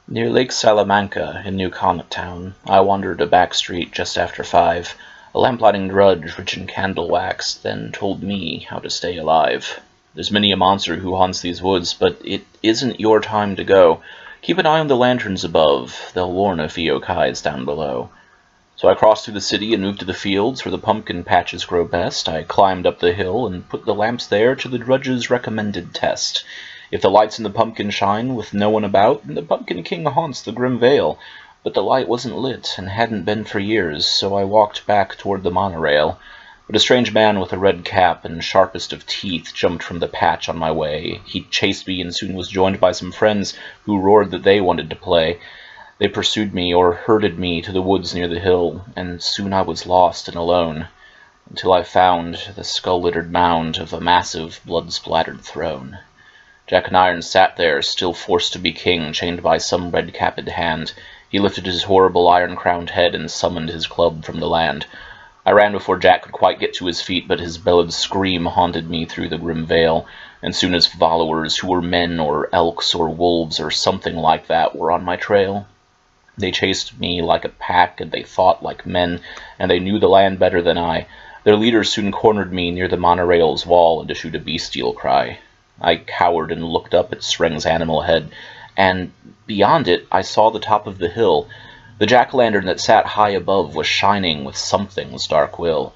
Near Lake Salamanca, in New Comet Town, I wandered a back street just after 5. A lamplighting drudge, rich in candle wax, then told me how to stay alive. There's many a monster who haunts these woods, but it isn't your time to go. Keep an eye on the lanterns above, they'll warn if Eochai is down below. So I crossed through the city and moved to the fields where the pumpkin patches grow best. I climbed up the hill and put the lamps there to the drudge's recommended test. If the lights in the pumpkin shine with no one about, the Pumpkin King haunts the grim vale. But the light wasn't lit, and hadn't been for years, so I walked back toward the monorail. But a strange man with a red cap and sharpest of teeth jumped from the patch on my way. He chased me and soon was joined by some friends who roared that they wanted to play. They pursued me, or herded me, to the woods near the hill, and soon I was lost and alone, until I found the skull-littered mound of a massive, blood-splattered throne. Jack and Iron sat there, still forced to be king, chained by some red-capped hand. He lifted his horrible iron-crowned head and summoned his club from the land. I ran before Jack could quite get to his feet, but his bellowed scream haunted me through the grim vale, and soon his followers, who were men or elks or wolves or something like that, were on my trail. They chased me like a pack, and they fought like men, and they knew the land better than I. Their leaders soon cornered me near the monorail's wall and issued a bestial cry. I cowered and looked up at Sreng's animal head, and beyond it I saw the top of the hill. The jack-o'-lantern that sat high above was shining with something's dark will.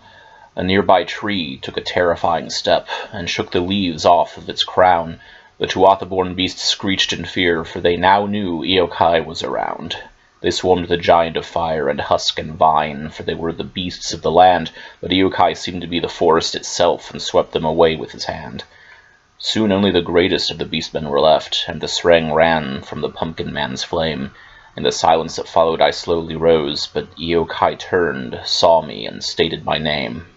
A nearby tree took a terrifying step, and shook the leaves off of its crown. The Tuatha-born beasts screeched in fear, for they now knew Eochai was around. They swarmed the giant of fire and husk and vine, for they were the beasts of the land, but Eochai seemed to be the forest itself, and swept them away with his hand. Soon only the greatest of the beastmen were left, and the Sreng ran from the pumpkin man's flame. In the silence that followed I slowly rose, but Eochai turned, saw me, and stated my name.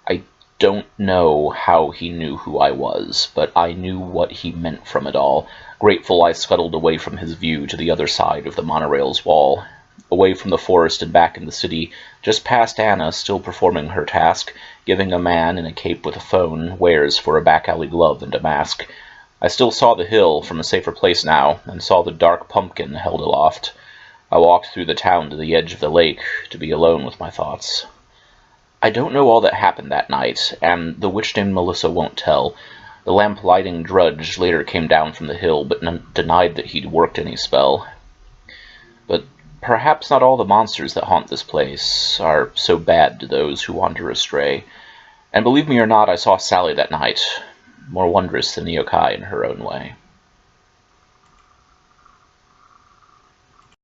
I don't know how he knew who I was, but I knew what he meant from it all. Grateful, I scuttled away from his view to the other side of the monorail's wall. Away from the forest and back in the city, just past Anna, still performing her task, giving a man in a cape with a phone wares for a back-alley glove and a mask. I still saw the hill from a safer place now, and saw the dark pumpkin held aloft. I walked through the town to the edge of the lake, to be alone with my thoughts. I don't know all that happened that night, and the witch named Melissa won't tell. The lamp-lighting drudge later came down from the hill, but denied that he'd worked any spell. But perhaps not all the monsters that haunt this place are so bad to those who wander astray. And believe me or not, I saw Sally that night, more wondrous than Eochai in her own way.